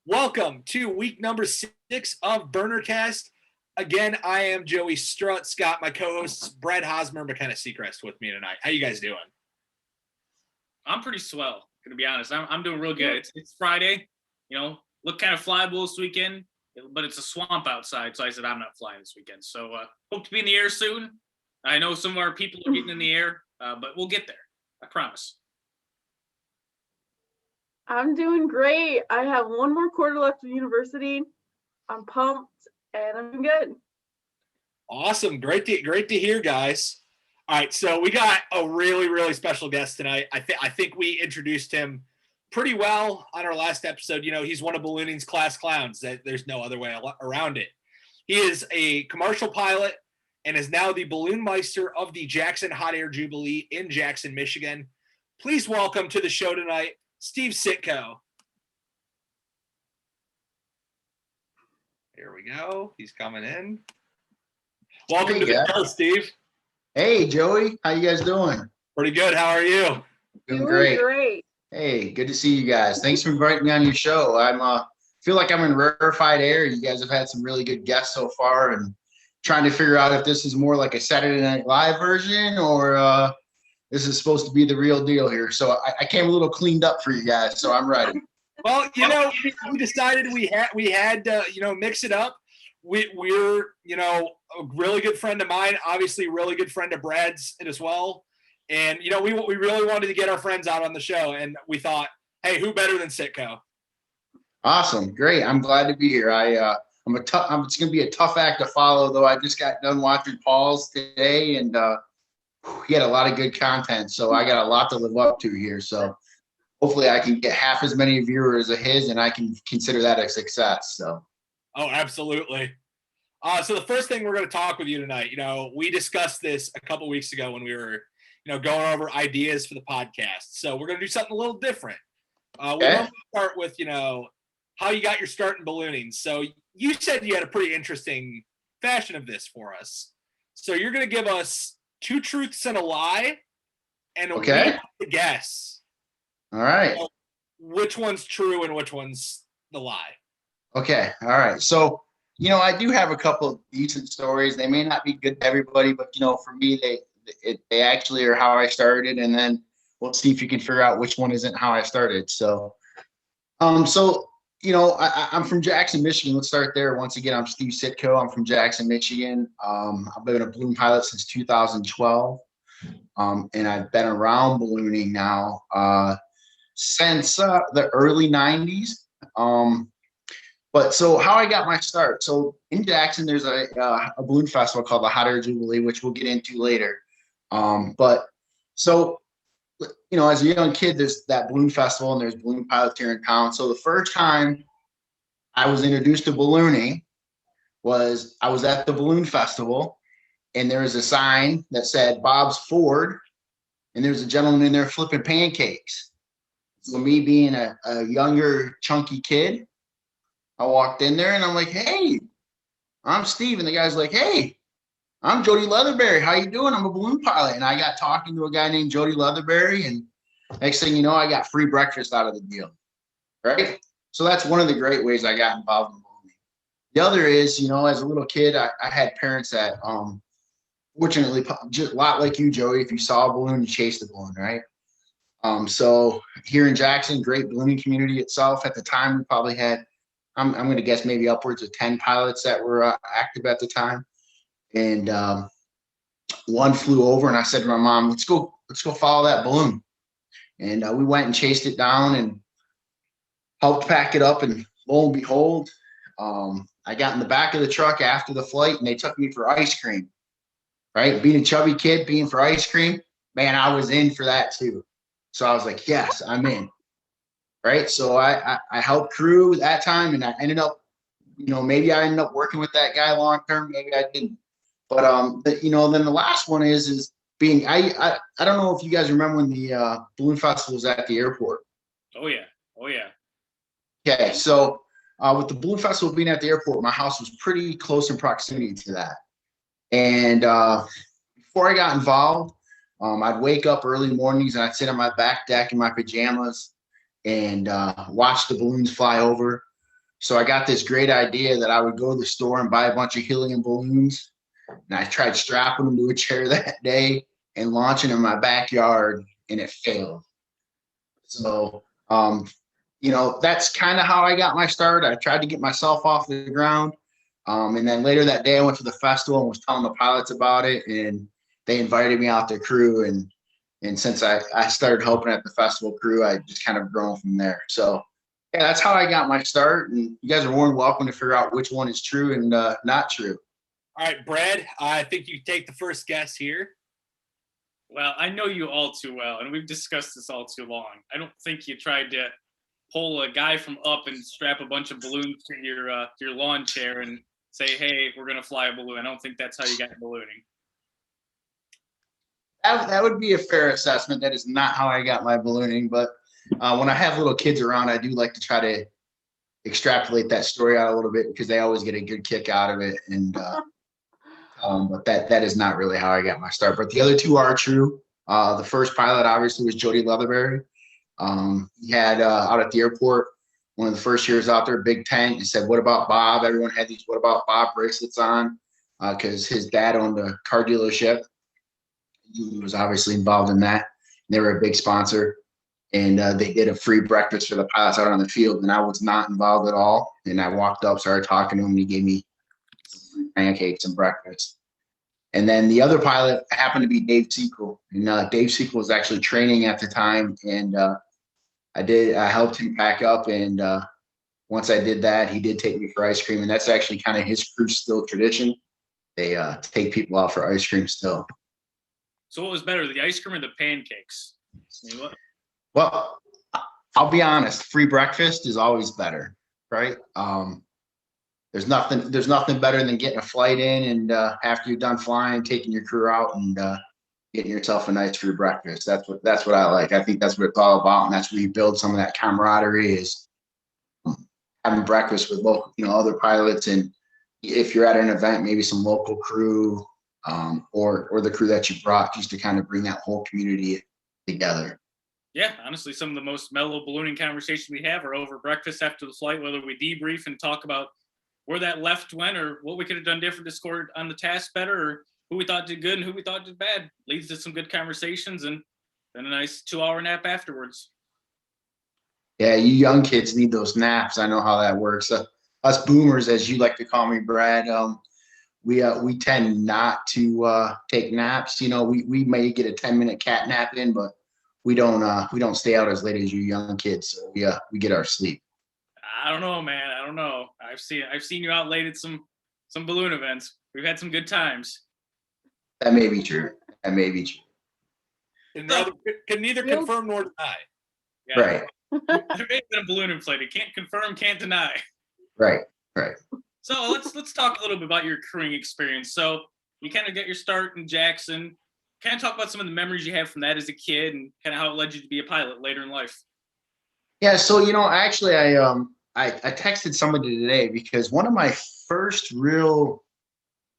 Welcome to week number 6 of BurnerCast. Again, I am Joey Strutt. Scott, my co-hosts, Brad Hosmer, McKenna Seacrest with me tonight. How you guys doing? I'm pretty swell, gonna be honest. I'm doing real good. It's Friday, look kind of flyable this weekend, but it's a swamp outside, so I said I'm not flying this weekend. So hope to be in the air soon. I know some of our people are getting in the air, but we'll get there. I promise. I'm doing great. I have one more quarter left of university. I'm pumped and I'm good. Awesome. Great to hear, guys. All right, so we got a really, really special guest tonight. I think we introduced him pretty well on our last episode. You know, he's one of ballooning's class clowns. There's no other way around it. He is a commercial pilot and is now the balloonmeister of the Jackson Hot Air Jubilee in Jackson, Michigan. Please welcome to the show tonight, Steve Sitko. Here we go. He's coming in. Welcome to the show, Steve. Hey, Joey. How you guys doing? Pretty good. How are you? Doing great. Hey, good to see you guys. Thanks for inviting me on your show. I'm feel like I'm in rarefied air. You guys have had some really good guests so far, and trying to figure out if this is more like a Saturday Night Live version or this is supposed to be the real deal here. So I came a little cleaned up for you guys, so I'm ready. Well, we decided we had to, mix it up. We're a really good friend of mine, obviously a really good friend of Brad's as well. And, we really wanted to get our friends out on the show, and we thought, hey, who better than Sitko? Awesome. Great. I'm glad to be here. It's going to be a tough act to follow, though. I just got done watching Paul's today, and he had a lot of good content, so I got a lot to live up to here. So hopefully I can get half as many viewers as his, and I can consider that a success. So. Oh, absolutely. So the first thing we're going to talk with you tonight, we discussed this a couple weeks ago when we were, going over ideas for the podcast. So we're going to do something a little different. We want to start with, how you got your start in ballooning. So you said you had a pretty interesting fashion of this for us. So you're going to give us 2 truths and a lie, and we have to guess. All right. Which one's true and which one's the lie. Okay. All right. So, I do have a couple of decent stories. They may not be good to everybody, but, for me, they actually are how I started. And then we'll see if you can figure out which one isn't how I started. So, I'm from Jackson, Michigan. Let's start there. Once again, I'm Steve Sitko. I'm from Jackson, Michigan. I've been a balloon pilot since 2012. And I've been around ballooning now since the early 90s. But so how I got my start. So in Jackson, there's a balloon festival called the Hot Air Jubilee, which we'll get into later. But so, as a young kid, there's that balloon festival and there's balloon pilots here in town. So the first time I was introduced to ballooning was I was at the balloon festival, and there was a sign that said Bob's Ford, and there's a gentleman in there flipping pancakes. So me being a younger, chunky kid, I walked in there and I'm like, hey, I'm Steve. And the guy's like, hey, I'm Jody Leatherberry. How you doing? I'm a balloon pilot. And I got talking to a guy named Jody Leatherberry. And next thing you know, I got free breakfast out of the deal. Right? So that's one of the great ways I got involved in ballooning. The other is, as a little kid, I had parents that, fortunately, just a lot like you, Joey, if you saw a balloon, you chased the balloon, right? So here in Jackson, great ballooning community itself. At the time, we probably had, I'm going to guess maybe upwards of 10 pilots that were active at the time. And one flew over, and I said to my mom, let's go follow that balloon. And we went and chased it down and helped pack it up. And lo and behold, I got in the back of the truck after the flight, and they took me for ice cream. Right? Being a chubby kid, being for ice cream, man, I was in for that too. So I was like, yes, I'm in. Right. So I helped crew that time, and I ended up, maybe I ended up working with that guy long term. Maybe I didn't. But then the last one is being I don't know if you guys remember when the balloon festival was at the airport. Oh yeah. Okay. So with the balloon festival being at the airport, my house was pretty close in proximity to that. And before I got involved, I'd wake up early mornings and I'd sit on my back deck in my pajamas and watch the balloons fly over. So I got this great idea that I would go to the store and buy a bunch of helium balloons. And I tried strapping them to a chair that day and launching in my backyard, and it failed. So, that's kind of how I got my start. I tried to get myself off the ground. And then later that day, I went to the festival and was telling the pilots about it, and they invited me out their crew. And since I started helping at the festival crew, I just kind of grown from there. So, yeah, that's how I got my start. And you guys are more than welcome to figure out which one is true and not true. All right, Brad, I think you take the first guess here. Well, I know you all too well, and we've discussed this all too long. I don't think you tried to pull a guy from up and strap a bunch of balloons to your lawn chair and say, "Hey, we're gonna fly a balloon." I don't think that's how you got ballooning. That would be a fair assessment. That is not how I got my ballooning. But when I have little kids around, I do like to try to extrapolate that story out a little bit because they always get a good kick out of it. And but that is not really how I got my start. But the other two are true. The first pilot obviously was Jody Leatherberry. He had out at the airport one of the first years out there, big tent. He said, "What about Bob?" Everyone had these "What about Bob" bracelets on because his dad owned a car dealership. He was obviously involved in that. They were a big sponsor, and they did a free breakfast for the pilots out on the field, and I was not involved at all. And I walked up, started talking to him, and he gave me some pancakes and breakfast. And then the other pilot happened to be Dave Sitko, and Dave Sitko was actually training at the time, and I helped him pack up, and once I did that, he did take me for ice cream, and that's actually kind of his crew still tradition. They take people out for ice cream still. So what was better, the ice cream or the pancakes? I mean, what? Well, I'll be honest, free breakfast is always better, right? There's nothing better than getting a flight in and after you're done flying, taking your crew out and getting yourself a nice free breakfast. That's what I like. I think that's what it's all about, and that's where you build some of that camaraderie is having breakfast with local, other pilots, and if you're at an event, maybe some local crew or the crew that you brought, just to kind of bring that whole community together. Yeah, honestly, some of the most mellow ballooning conversations we have are over breakfast after the flight, whether we debrief and talk about where that left went or what we could have done different to score on the task better, or who we thought did good and who we thought did bad. Leads to some good conversations and then a nice 2-hour nap afterwards. Yeah, you young kids need those naps. I know how that works. Us boomers, as you like to call me, Brad, we tend not to take naps. We may get a 10-minute cat nap in, but we don't stay out as late as you young kids. So we get our sleep. I don't know, man. I don't know. I've seen you out late at some balloon events. We've had some good times. That may be true. Can neither confirm nor deny. Yeah. Right. There may have been a balloon inflated. Can't confirm, can't deny. Right. So let's talk a little bit about your crewing experience. So you kind of get your start in Jackson. Kind of talk about some of the memories you have from that as a kid and kind of how it led you to be a pilot later in life. Yeah. So actually, I texted somebody today because one of my first real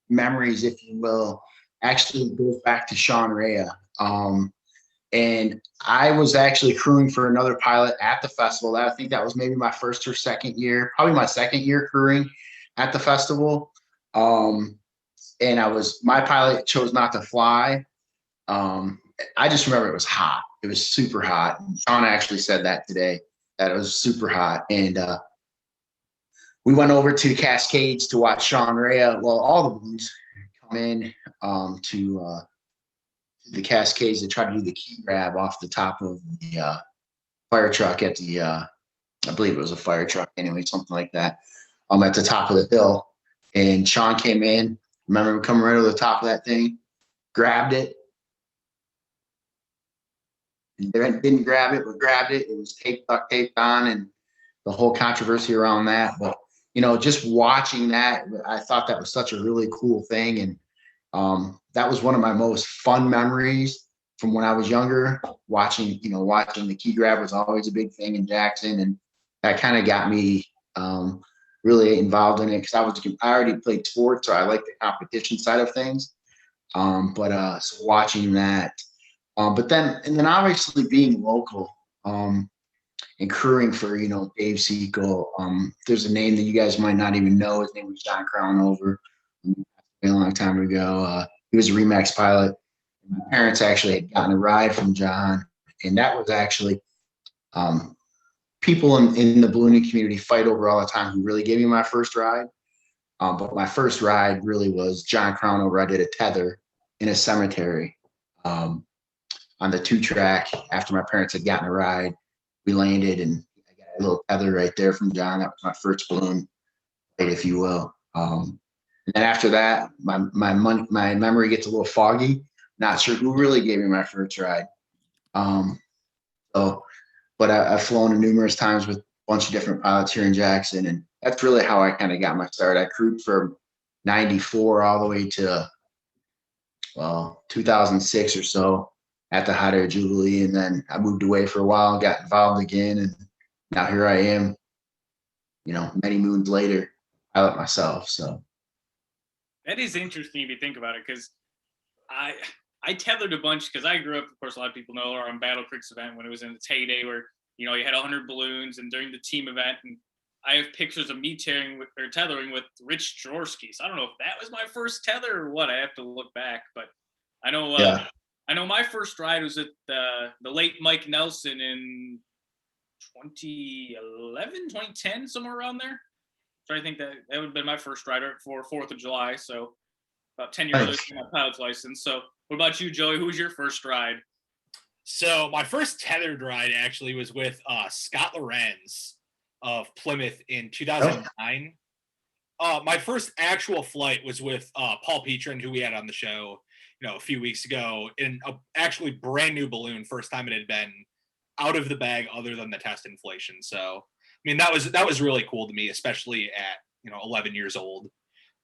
memories, if you will, actually goes back to Sean Rea. And I was actually crewing for another pilot at the festival. I think that was maybe my first or second year, probably my second year crewing at the festival. And my pilot chose not to fly. I just remember it was hot. It was super hot. Sean actually said that today, that it was super hot. And we went over to Cascades to watch Sean Rea. Well, all the balloons come in to the Cascades to try to do the key grab off the top of the fire truck at the I believe it was a fire truck anyway, something like that, at the top of the hill. And Sean came in, remember coming right over the top of that thing, grabbed it. Didn't grab it, but grabbed it. It was duct taped on, and the whole controversy around that. But just watching that, I thought that was such a really cool thing, and that was one of my most fun memories from when I was younger. Watching the key grab was always a big thing in Jackson, and that kind of got me really involved in it because I already played sports, so I like the competition side of things. So watching that, but then obviously being local, and crewing for, Dave Sitko. There's a name that you guys might not even know. His name was John Crownover. A long time ago. He was a Remax pilot. My parents actually had gotten a ride from John, and that was actually people in the ballooning community fight over all the time who really gave me my first ride. But my first ride really was John Crownover. I did a tether in a cemetery on the 2-track after my parents had gotten a ride. We landed, and I got a little tether right there from John. That was my first balloon flight, if you will. And then after that, my memory gets a little foggy. Not sure who really gave me my first ride. But I've flown numerous times with a bunch of different pilots here in Jackson, and that's really how I kind of got my start. I crewed from '94 all the way to 2006 or so at the hot air Jubilee, and then I moved away for a while and got involved again, and now here I am. Many moons later, pilot myself. So that is interesting if you think about it, because I tethered a bunch because I grew up, of course, a lot of people know, on Battle Creek's event when it was in its heyday where, you had 100 balloons, and during the team event, and I have pictures of me tethering with Rich Jaworski. So I don't know if that was my first tether or what. I have to look back, but I know I know my first ride was at the late Mike Nelson in 2011, 2010, somewhere around there. So I think that would have been my first ride for 4th of July. So about 10 years later, my pilot's license. So what about you, Joey? Who was your first ride? So my first tethered ride actually was with Scott Lorenz of Plymouth in 2009. My first actual flight was with Paul Petrin, who we had on the show, a few weeks ago, in a actually brand new balloon. First time it had been out of the bag, other than the test inflation. So, that was really cool to me, especially at 11 years old.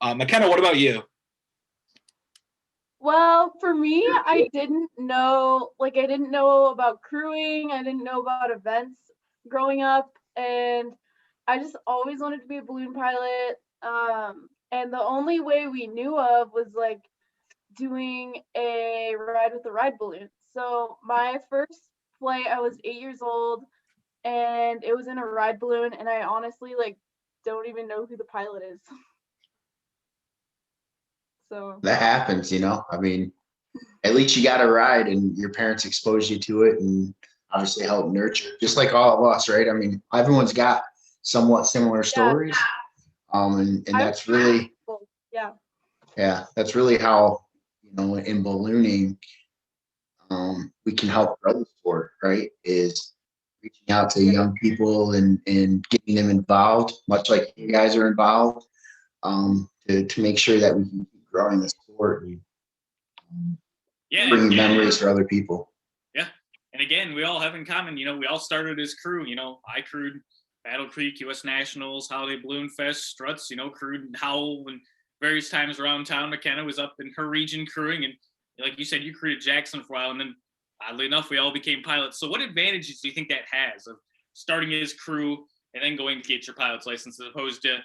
McKenna, what about you? Well, for me, I didn't know about crewing. I didn't know about events growing up, and I just always wanted to be a balloon pilot. And the only way we knew of was doing a ride with a ride balloon. So my first flight, I was 8 years old, and it was in a ride balloon, and I honestly don't even know who the pilot is. So that happens, at least you got a ride and your parents exposed you to it and obviously helped nurture, just like all of us, right? Everyone's got somewhat similar stories. And that's really, that's really how, in ballooning, we can help grow the sport, right? Is reaching out to young people and getting them involved, much like you guys are involved, to make sure that we can keep growing the sport and bringing memories for other people. Yeah. And again, we all have in common, we all started as crew. I crewed Battle Creek, U.S. Nationals, Holiday Balloon Fest, Struts, crewed Howell and various times around town. McKenna was up in her region crewing. And like you said, you crewed Jackson for a while. And then oddly enough, we all became pilots. So what advantages do you think that has of starting as crew and then going to get your pilot's license, as opposed to,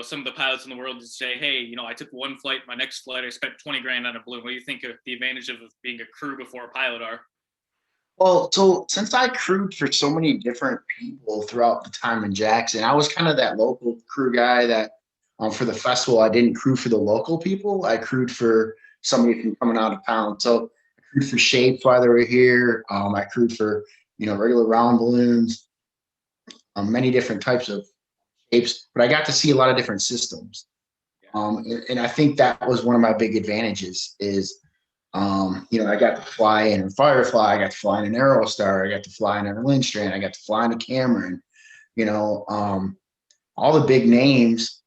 some of the pilots in the world to say, hey, I took one flight, my next flight, I spent 20 grand on a balloon. What do you think of the advantage of being a crew before a pilot are? Well, so since I crewed for so many different people throughout the time in Jackson, I was kind of that local crew guy that for the festival, I didn't crew for the local people. I crewed for somebody from coming out of town. So I crewed for Shapes while they were here. I crewed for, regular round balloons, many different types of shapes, but I got to see a lot of different systems. And I think that was one of my big advantages is, I got to fly in a Firefly, I got to fly in an Aerostar, I got to fly in a Lindstrand, I got to fly in a Cameron, all the big names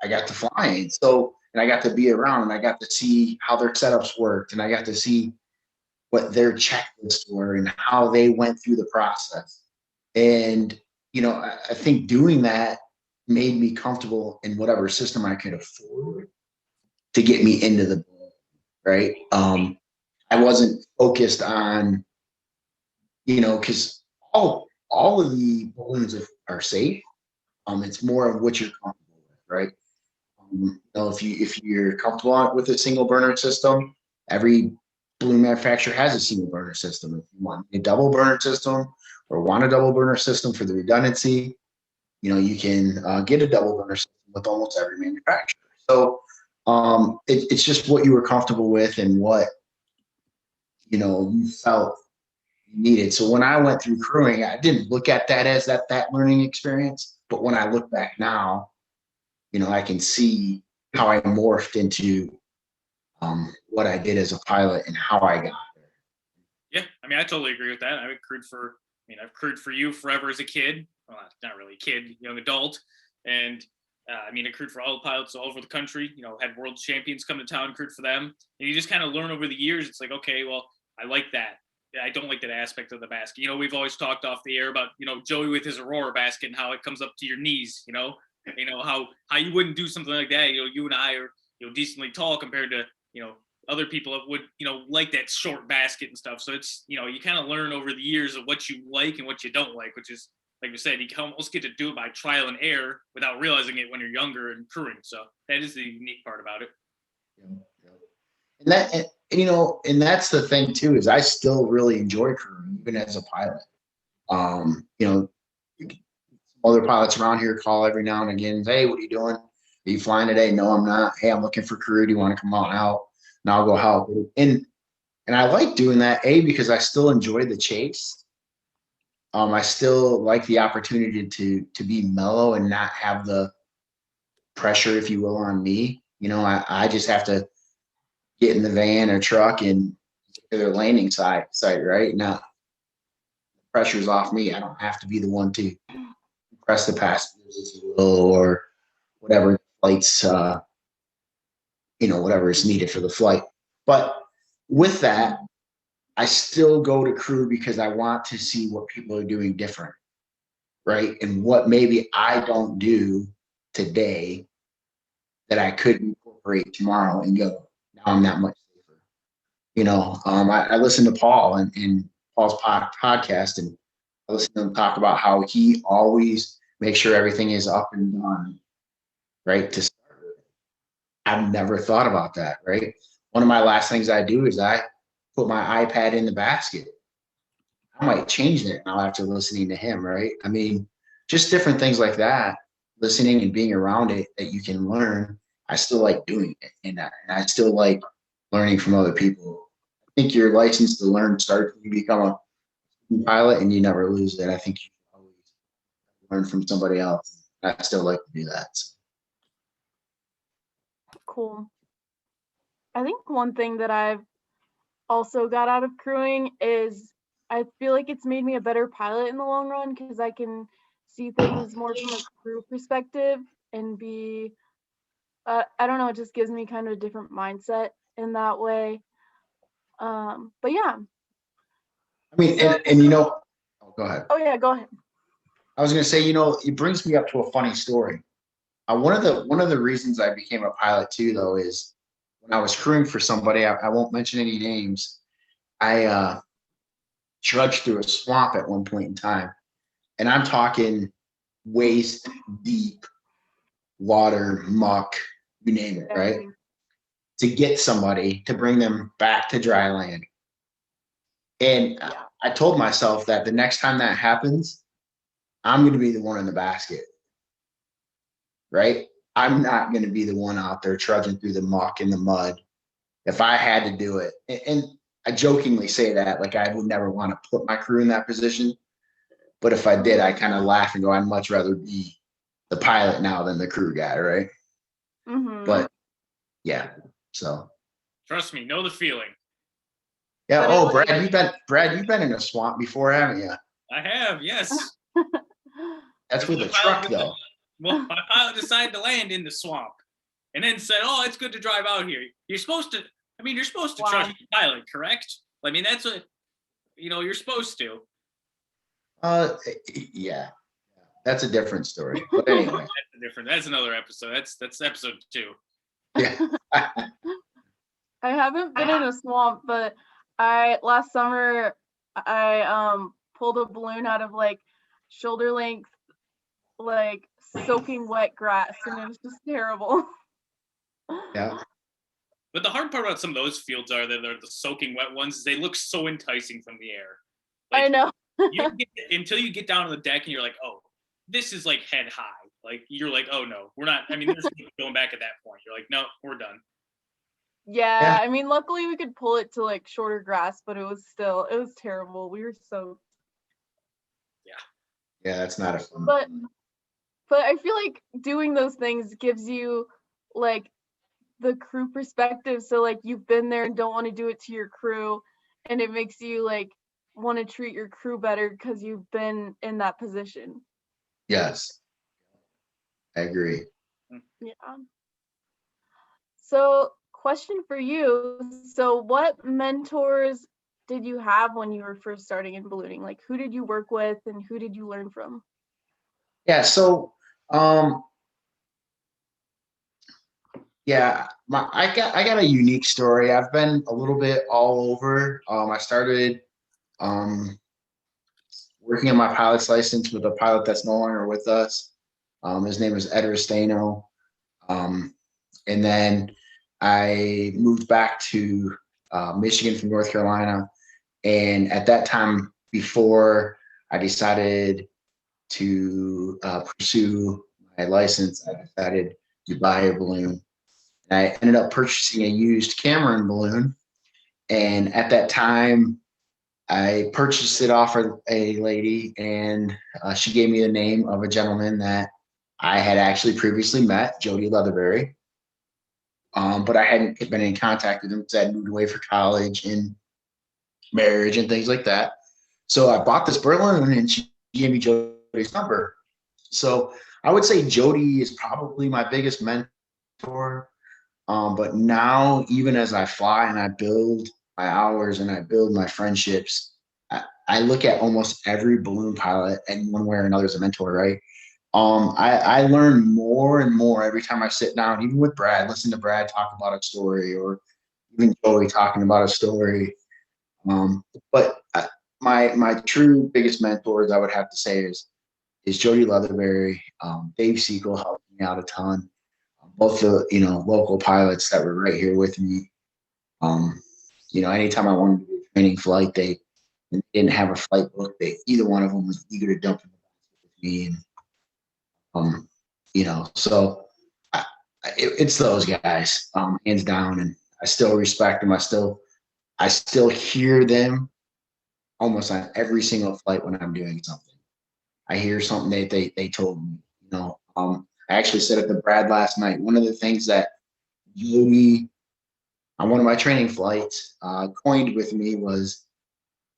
I got to fly in. So, and I got to be around and I got to see how their setups worked and I got to see what their checklists were and how they went through the process. And, I think doing that made me comfortable in whatever system I could afford to get me into the balloon, right? I wasn't focused on, because all of the balloons are safe. It's more of what you're comfortable with, right? If you're comfortable with a single burner system, every balloon manufacturer has a single burner system. If you want a double burner system or want a double burner system for the redundancy, you can get a double burner system with almost every manufacturer. So it's just what you were comfortable with and what you felt you needed. So when I went through crewing, I didn't look at that as that learning experience. But when I look back now, I can see how I morphed into what I did as a pilot and how I got there. Yeah, I mean, I totally agree with that. I've crewed for you forever as a kid. Well, not really a kid, young adult. And I crewed for all the pilots all over the country, had world champions come to town, crewed for them. And you just kind of learn over the years. It's like, okay, well, I like that. I don't like that aspect of the basket. We've always talked off the air about, Joey with his Aurora basket and how it comes up to your knees, how you wouldn't do something like that. You and I are, decently tall compared to, other people that would, like that short basket and stuff. So it's, you kind of learn over the years of what you like and what you don't like, which is, like you said, you can almost get to do it by trial and error without realizing it when you're younger and crewing. So that is the unique part about it. And that's the thing too, is I still really enjoy crewing even as a pilot. Some other pilots around here call every now and again, hey, what are you doing? Are you flying today? No, I'm not. Hey, I'm looking for crew. Do you want to come on out? And I'll go help. And I like doing that, because I still enjoy the chase. I still like the opportunity to be mellow and not have the pressure, if you will, on me. I just have to get in the van or truck and get to their landing site, right? Now, the pressure's off me. I don't have to be the one to press the passengers, if you will, or whatever flights, whatever is needed for the flight. But with that, I still go to crew because I want to see what people are doing different, right? And what maybe I don't do today that I could incorporate tomorrow and go, now I'm that much safer. I listen to Paul and Paul's podcast, and I listen to him talk about how he always makes sure everything is up and done, right, to start with. I've never thought about that, right? One of my last things I do is I put my iPad in the basket. I might change it now after listening to him, right? Just different things like that, listening and being around it that you can learn. I still like doing it, and I still like learning from other people. I think your license to learn starts when you become a pilot, and you never lose it. I think you always learn from somebody else. I still like to do that. So. Cool. I think one thing that I've also got out of crewing is I feel like it's made me a better pilot in the long run, because I can see things more from a crew perspective and be, I don't know, it just gives me kind of a different mindset in that way. But yeah. Go ahead. Oh yeah, go ahead. I was going to say, it brings me up to a funny story. One of the reasons I became a pilot too, though, is when I was crewing for somebody, I won't mention any names. I trudged through a swamp at one point in time, and I'm talking waist deep water, muck, you name it, right? To get somebody to bring them back to dry land. And I told myself that the next time that happens, I'm going to be the one in the basket, right? I'm not going to be the one out there trudging through the muck and the mud if I had to do it. And I jokingly say that, like I would never want to put my crew in that position. But if I did, I kind of laugh and go, I'd much rather be the pilot now than the crew guy, right? Mm-hmm. But yeah, so. Trust me, know the feeling. Yeah. Brad, you've been in a swamp before, haven't you? I have, yes. That's with a truck, though. Well, my pilot decided to land in the swamp, and then said, "Oh, it's good to drive out here. You're supposed to trust your pilot, correct? That's what you're supposed to." Yeah, that's a different story. But anyway, That's another episode. That's episode 2. Yeah. I haven't been in a swamp, but last summer I pulled a balloon out of like shoulder length, like soaking wet grass, and it was just terrible. Yeah. But the hard part about some of those fields are that they're the soaking wet ones is they look so enticing from the air. I know. Until you get down on the deck and you're like, oh, this is like head high. Like you're like, oh no, we're not. I mean, there's going back at that point. You're like, no, we're done. Yeah, I mean, luckily we could pull it to like shorter grass, but it was terrible. We were so. Yeah, that's not a fun. But I feel like doing those things gives you like the crew perspective. So like you've been there and don't want to do it to your crew, and it makes you like want to treat your crew better because you've been in that position. Yes, I agree. Yeah. So, question for you. So, what mentors did you have when you were first starting in ballooning? Like, who did you work with and who did you learn from? Yeah, so yeah, I got a unique story. I've been a little bit all over. I started working on my pilot's license with a pilot that's no longer with us. His name is Ed Restaino. And then I moved back to Michigan from North Carolina. And at that time, before I decided to pursue my license, I decided to buy a balloon. And I ended up purchasing a used Cameron balloon. And at that time, I purchased it off a lady, and she gave me the name of a gentleman that I had actually previously met, Jody Leatherberry. But I hadn't been in contact with him because I had moved away for college and marriage and things like that. So I bought this balloon, and she gave me Jody's number. So I would say Jody is probably my biggest mentor. But now, even as I fly and I build my hours and I build my friendships, I look at almost every balloon pilot and one way or another as a mentor, right? I learn more and more every time I sit down, even with Brad, listen to Brad talk about a story, or even Joey talking about a story. But my true biggest mentors, I would have to say, is Jody Leatherberry. Dave Sitko helped me out a ton. Both the local pilots that were right here with me. Anytime I wanted to do a training flight, they didn't have a flight book. Either one of them was eager to jump in the basket with me, and so it's those guys, hands down. And I still respect them. I still hear them almost on every single flight when I'm doing something. I hear something that they told me. I actually said at the Brad last night, one of the things that Jody on one of my training flights coined with me was,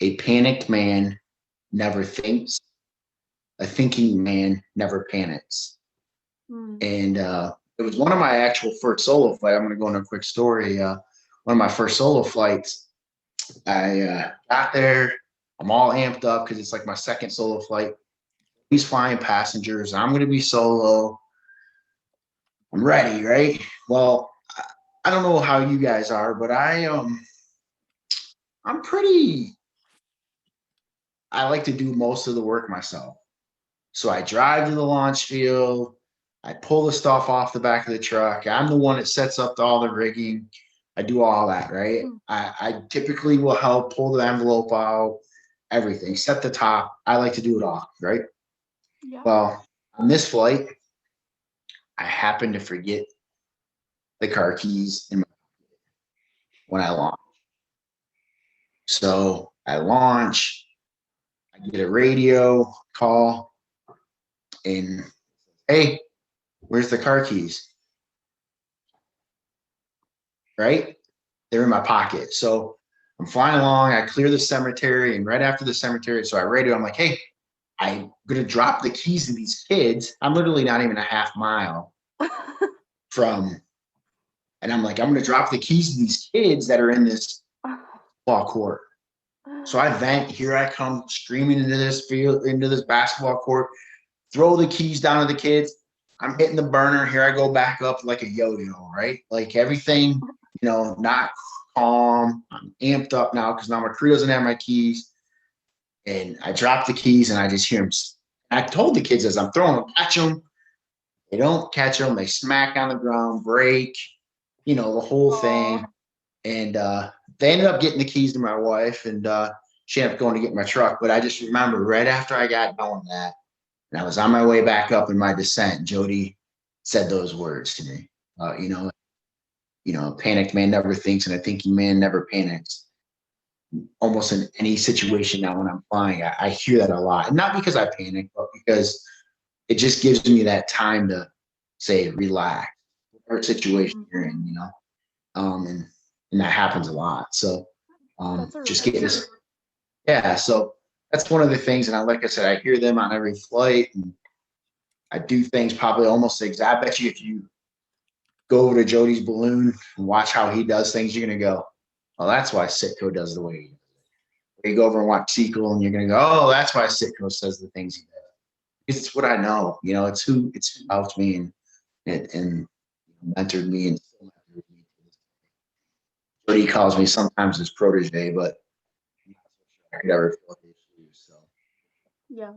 a panicked man never thinks, a thinking man never panics. And it was one of my actual first solo flight. I'm going to go into a quick story. One of my first solo flights, I got there. I'm all amped up because it's like my second solo flight. He's flying passengers. I'm going to be solo. I'm ready, right? Well, I don't know how you guys are, but I'm pretty. I like to do most of the work myself. So I drive to the launch field. I pull the stuff off the back of the truck. I'm the one that sets up all the rigging. I do all that, right? I typically will help pull the envelope out, everything, set the top. I like to do it all, right? Yeah. Well, on this flight, I happened to forget the car keys in my pocket when I launch. So I launch, I get a radio call, and hey, where's the car keys? Right? They're in my pocket. So I'm flying along, I clear the cemetery, and right after the cemetery, so I radio, I'm like, hey, I'm gonna drop the keys to these kids. I'm literally not even a half mile from, and I'm like, I'm gonna drop the keys to these kids that are in this ball court. So I vent, here I come streaming into this field, into this basketball court, throw the keys down to the kids. I'm hitting the burner. Here I go back up like a yo-yo, right? Like everything, not calm. I'm amped up now because now my crew doesn't have my keys. And I drop the keys and I just hear them. I told the kids as I'm throwing them, catch them. They don't catch them. They smack on the ground, break, the whole thing. And they ended up getting the keys to my wife. And she ended up going to get my truck. But I just remember right after I got done with that, and I was on my way back up in my descent, Jody said those words to me. A panicked man never thinks, and a thinking man never panics. Almost in any situation now when I'm flying, I hear that a lot. And not because I panic, but because it just gives me that time to say, relax, whatever situation you're in, and that happens a lot. So just getting this. Yeah, so that's one of the things. And like I said, I hear them on every flight, and I do things probably almost the exact. I bet you if you go over to Jody's balloon and watch how he does things, you're going to go, well, that's why Sitko does the way he does it. You go over and watch Sitko, and you're going to go, oh, that's why Sitko says the things he does. It's what I know. It's who helped me and mentored me and still mentored me. Jody calls me sometimes his protege, but I'm not so sure I could ever fill his shoes. So. Yeah.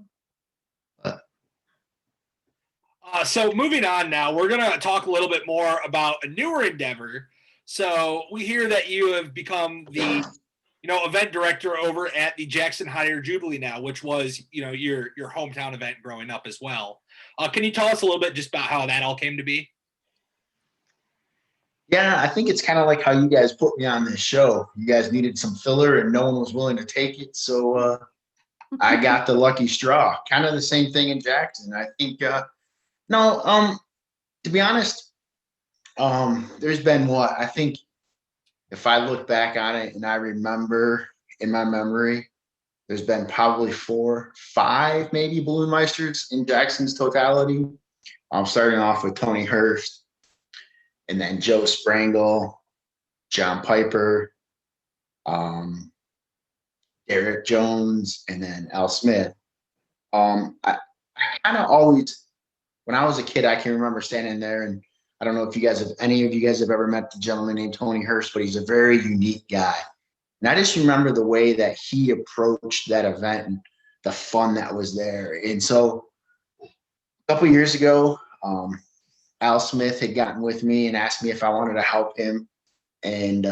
So moving on now, we're going to talk a little bit more about a newer endeavor. So we hear that you have become the, event director over at the Jackson Higher Jubilee now, which was, your hometown event growing up as well. Can you tell us a little bit just about how that all came to be? Yeah, I think it's kind of like how you guys put me on this show. You guys needed some filler and no one was willing to take it. So I got the lucky straw. Kind of the same thing in Jackson. I think, to be honest, there's been I think if I look back on it and I remember in my memory, there's been probably 4, 5 maybe balloon meisters in Jackson's totality. I'm starting off with Tony Hurst, and then Joe Sprangle, John Piper, Derek Jones, and then Al Smith. I kind of always, when I was a kid, I can remember standing there, and I don't know if any of you guys have ever met the gentleman named Tony Hurst, but he's a very unique guy. And I just remember the way that he approached that event and the fun that was there. And so a couple of years ago, Al Smith had gotten with me and asked me if I wanted to help him and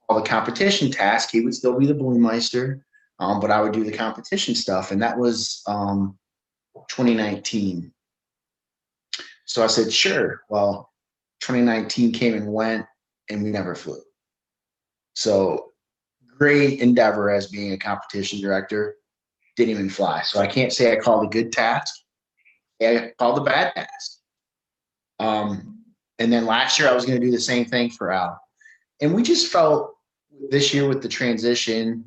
all the competition tasks. He would still be the balloon meister, but I would do the competition stuff. And that was 2019. So I said, sure. Well, 2019 came and went, and we never flew. So great endeavor as being a competition director, didn't even fly. So I can't say I called a good task. I called a bad task. And then last year I was going to do the same thing for Al. And we just felt this year with the transition,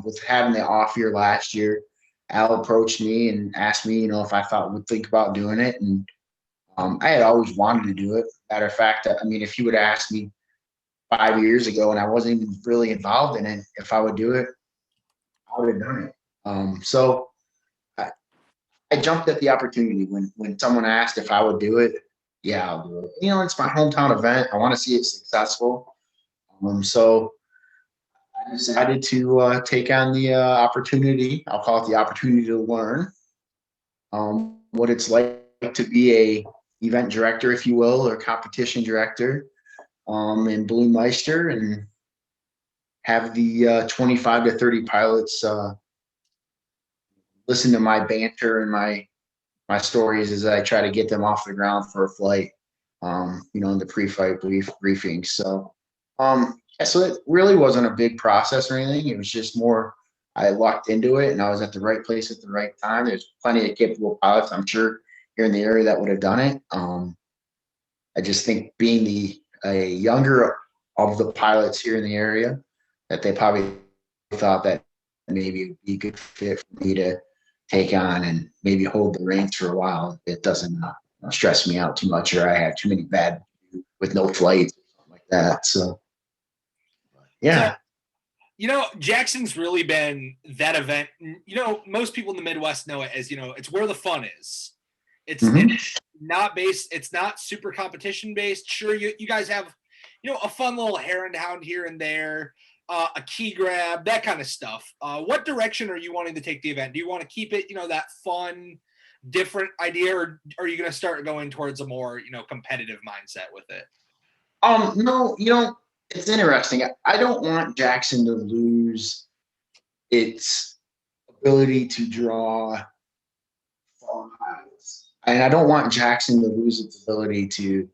with having the off year last year, Al approached me and asked me, if I thought would think about doing it. And I had always wanted to do it. Matter of fact, if you would ask me 5 years ago and I wasn't even really involved in it, if I would do it, I would have done it. So I jumped at the opportunity when someone asked if I would do it. Yeah, I'll do it. It's my hometown event. I want to see it successful. So I decided to take on the opportunity. I'll call it the opportunity to learn what it's like to be a event director, if you will, or competition director, and balloon meister, and have the 25 to 30 pilots listen to my banter and my stories as I try to get them off the ground for a flight, in the pre-flight briefings. So, so it really wasn't a big process or anything. It was just more, I lucked into it and I was at the right place at the right time. There's plenty of capable pilots, I'm sure, here in the area that would have done it. I just think being a younger of the pilots here in the area, that they probably thought that maybe it would be a good fit for me to take on and maybe hold the reins for a while. It doesn't stress me out too much, or I have too many bad with no flights or something like that. So, yeah. So, Jackson's really been that event. Most people in the Midwest know it as, it's where the fun is. It's it's not super competition based. Sure, you guys have, a fun little hare and hound here and there, a key grab, that kind of stuff. What direction are you wanting to take the event? Do you want to keep it, that fun, different idea, or are you going to start going towards a more, competitive mindset with it? No, it's interesting. I don't want Jackson to lose its ability to draw fun pilots. And I don't want Jackson to lose its ability to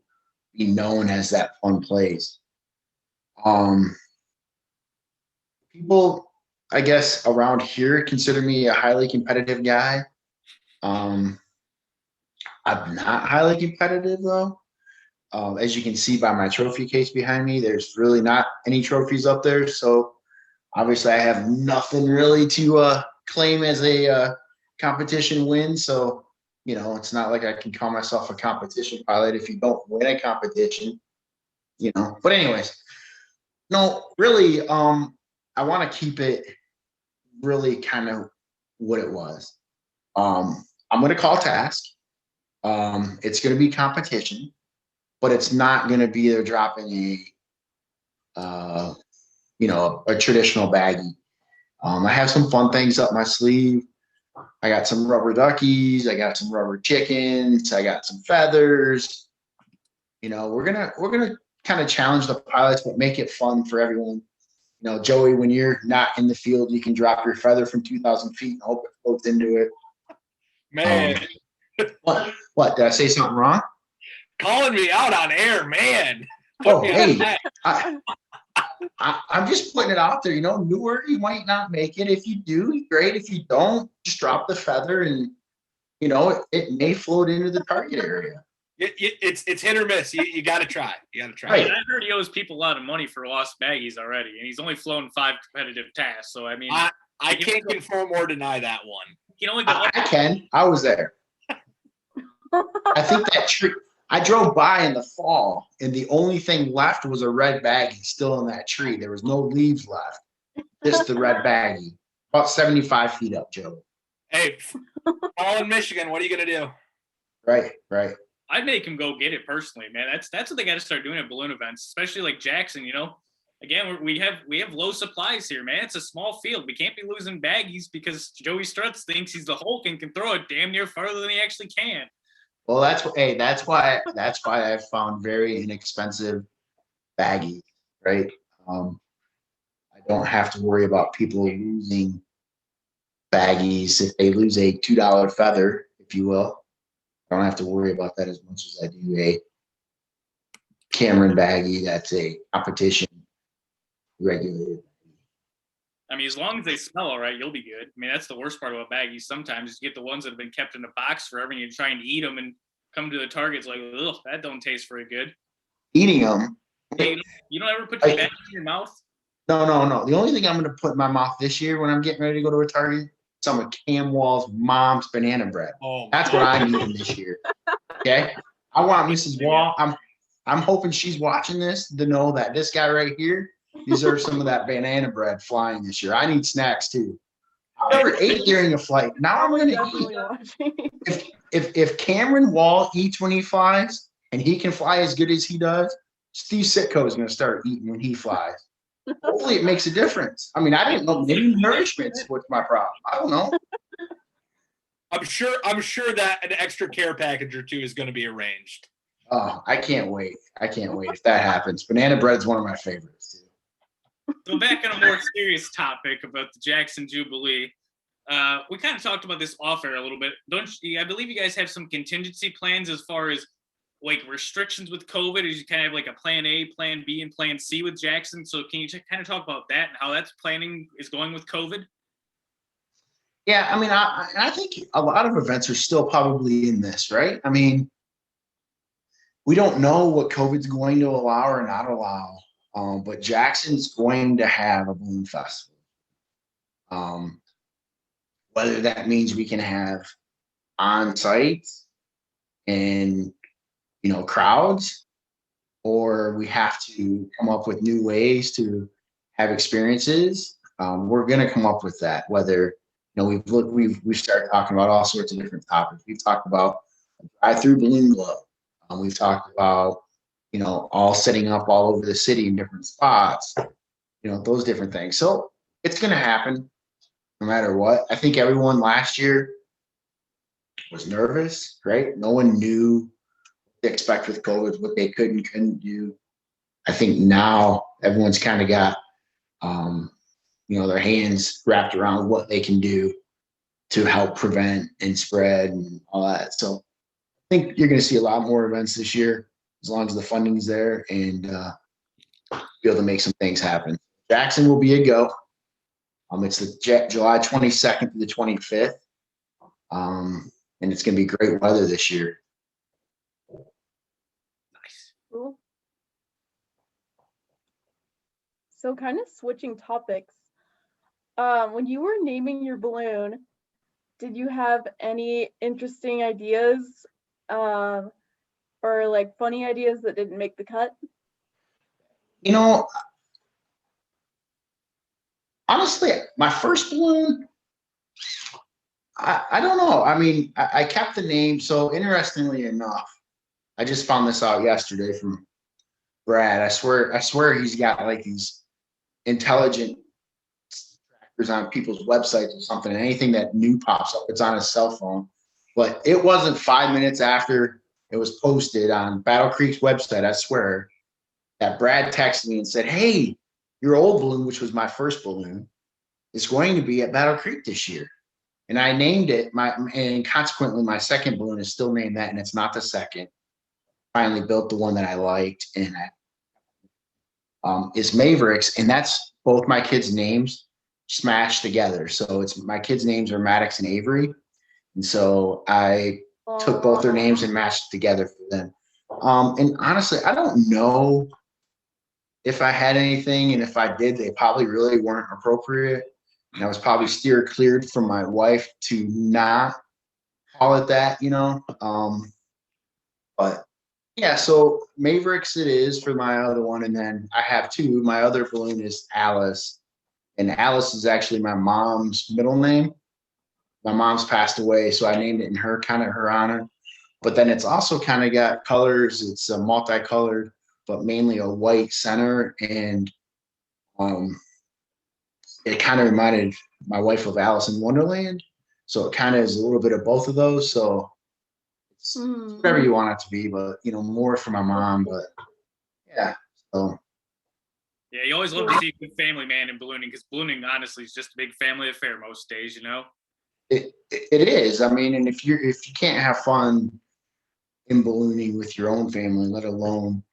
be known as that fun place. People, I guess, around here consider me a highly competitive guy. I'm not highly competitive though. As you can see by my trophy case behind me, there's really not any trophies up there. So obviously I have nothing really to claim as a competition win. So, you know, it's not like I can call myself a competition pilot if you don't win a competition, you know. But anyways, no, really, I want to keep it really kind of what it was. I'm going to call task. It's going to be competition, but it's not going to be they're dropping a traditional baggie. I have some fun things up my sleeve. I got some rubber duckies. I got some rubber chickens. I got some feathers. You know, we're gonna kind of challenge the pilots, but make it fun for everyone. You know, Joey, when you're not in the field, you can drop your feather from 2,000 feet and hope it floats into it. Man, what? Did I say something wrong? calling me out on air, man. Oh, hey, I'm just putting it out there. You know, Newark, you might not make it. If you do, great. If you don't, just drop the feather, and you know it may float into the target area. It's hit or miss. You got to try. You got to try. Right. I heard he owes people a lot of money for lost baggies already, and he's only flown 5 competitive tasks. So I mean, I can't confirm or deny that one. You can only go. I can. I was there. I think that tree. I drove by in the fall, and the only thing left was a red baggie still in that tree. There was no leaves left. Just the red baggie. About 75 feet up, Joe. Hey, all in Michigan. What are you gonna do? Right. I'd make him go get it personally, man. That's what they got to start doing at balloon events, especially like Jackson. You know, again, we have low supplies here, man. It's a small field. We can't be losing baggies because Joey Struts thinks he's the Hulk and can throw it damn near farther than he actually can. Well, that's why I found very inexpensive baggies, right? I don't have to worry about people losing baggies if they lose a $2 feather, if you will. I don't have to worry about that as much as I do a Cameron baggie that's a competition regulated. I mean, as long as they smell all right, you'll be good. I mean, that's the worst part about baggies. Sometimes you get the ones that have been kept in a box forever, and you're trying to eat them and come to the targets like, ugh, that don't taste very good. Eating them. Hey, you don't ever put your baggie in your mouth? No. The only thing I'm going to put in my mouth this year when I'm getting ready to go to a target, some of Cam Wall's mom's banana bread. Oh, that's what I'm eating this year. Okay, I want Mrs. Wall. I'm hoping she's watching this to know that this guy right here deserves some of that banana bread flying this year. I need snacks too. I never ate during a flight. Now I'm going to eat. If Cameron Wall eats when he flies, and he can fly as good as he does, Steve Sitko is going to start eating when he flies. Hopefully it makes a difference. I mean, I didn't know maybe nourishment's what's my problem. I don't know. I'm sure that an extra care package or two is going to be arranged. Oh, I can't wait. If that happens. Banana bread's one of my favorites too. So back on a more serious topic about the Jackson Jubilee. We kind of talked about this off air a little bit. I believe you guys have some contingency plans as far as like restrictions with COVID, as you kind of have like a plan A, plan B, and plan C with Jackson. So can you kind of talk about that and how that's planning is going with COVID? Yeah, I mean, I think a lot of events are still probably in this, right? I mean, we don't know what COVID's going to allow or not allow, but Jackson's going to have a balloon festival. Whether that means we can have on-site and crowds, or we have to come up with new ways to have experiences. We're going to come up with that. Whether we've started talking about all sorts of different topics. We've talked about a drive-through balloon glow. We've talked about all setting up all over the city in different spots. Those different things. So it's going to happen no matter what. I think everyone last year was nervous, right? No one knew to expect with COVID, what they could and couldn't do. I think now everyone's kind of got their hands wrapped around what they can do to help prevent and spread and all that. So I think you're going to see a lot more events this year as long as the funding's there and be able to make some things happen. Jackson will be a go. It's the July 22nd to the 25th. And it's going to be great weather this year. Nice. Cool. So kind of switching topics. When you were naming your balloon, did you have any interesting ideas or like funny ideas that didn't make the cut? Honestly, my first balloon, I don't know. I mean, I kept the name. So interestingly enough, I just found this out yesterday from Brad. I swear he's got like these intelligent trackers on people's websites or something. And anything that new pops up, it's on his cell phone. But it wasn't 5 minutes after it was posted on Battle Creek's website, I swear, that Brad texted me and said, "Hey, your old balloon, which was my first balloon, is going to be at Battle Creek this year." And I named it and consequently my second balloon is still named that, and it's not the second. Finally built the one that I liked, and it's Mavericks, and that's both my kids' names smashed together. So it's my kids' names are Maddox and Avery, and so I took both their names and matched it together for them. And honestly, I don't know if I had anything, and if I did, they probably really weren't appropriate. And I was probably cleared from my wife to not call it that, but yeah, so Mavericks it is for my other one. And then I have two. My other balloon is Alice, and Alice is actually my mom's middle name. My mom's passed away, so I named it in her honor. But then it's also kind of got colors. It's multicolored, but mainly a white center. And it kind of reminded my wife of Alice in Wonderland. So it kind of is a little bit of both of those. So it's whatever you want it to be, but more for my mom. But yeah, so yeah, you always love to see a good family man in ballooning, because ballooning honestly is just a big family affair most days. It is. I mean, and if you can't have fun in ballooning with your own family, let alone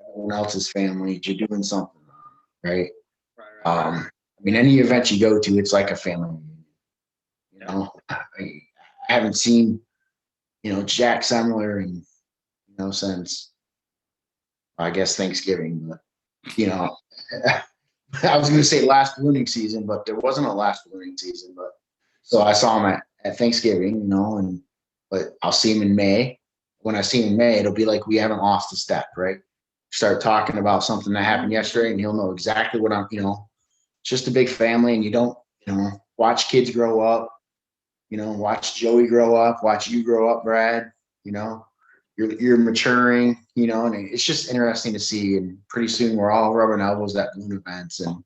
everyone else's family, you're doing something wrong, right? Right. I mean, any event you go to, it's like a family reunion. I haven't seen, Jack Semler and since I guess Thanksgiving, but I was going to say last ballooning season, but there wasn't a last ballooning season. But so I saw him at Thanksgiving, but I'll see him in May. When I see him in May, it'll be like we haven't lost a step, right? Start talking about something that happened yesterday, and he'll know exactly what I'm. It's just a big family, and you don't, watch kids grow up, watch Joey grow up, watch you grow up, Brad. You're maturing, and it's just interesting to see. And pretty soon we're all rubbing elbows at balloon events, and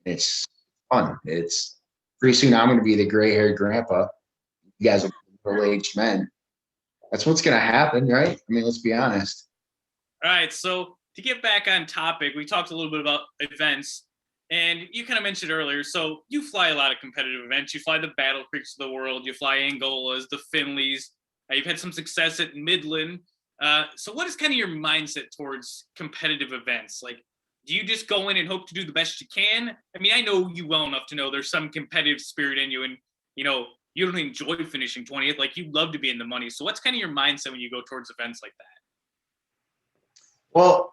it's fun. It's pretty soon I'm going to be the gray-haired grandpa. You guys are middle-aged men. That's what's going to happen, right? I mean, let's be honest. All right, so to get back on topic, we talked a little bit about events, and you kind of mentioned earlier, so you fly a lot of competitive events. You fly the Battle Creeks of the world, you fly Angolas, the Finleys. You've had some success at Midland. So what is kind of your mindset towards competitive events? Like, do you just go in and hope to do the best you can? I mean, I know you well enough to know there's some competitive spirit in you, and, you don't enjoy finishing 20th. Like, you love to be in the money. So what's kind of your mindset when you go towards events like that? Well,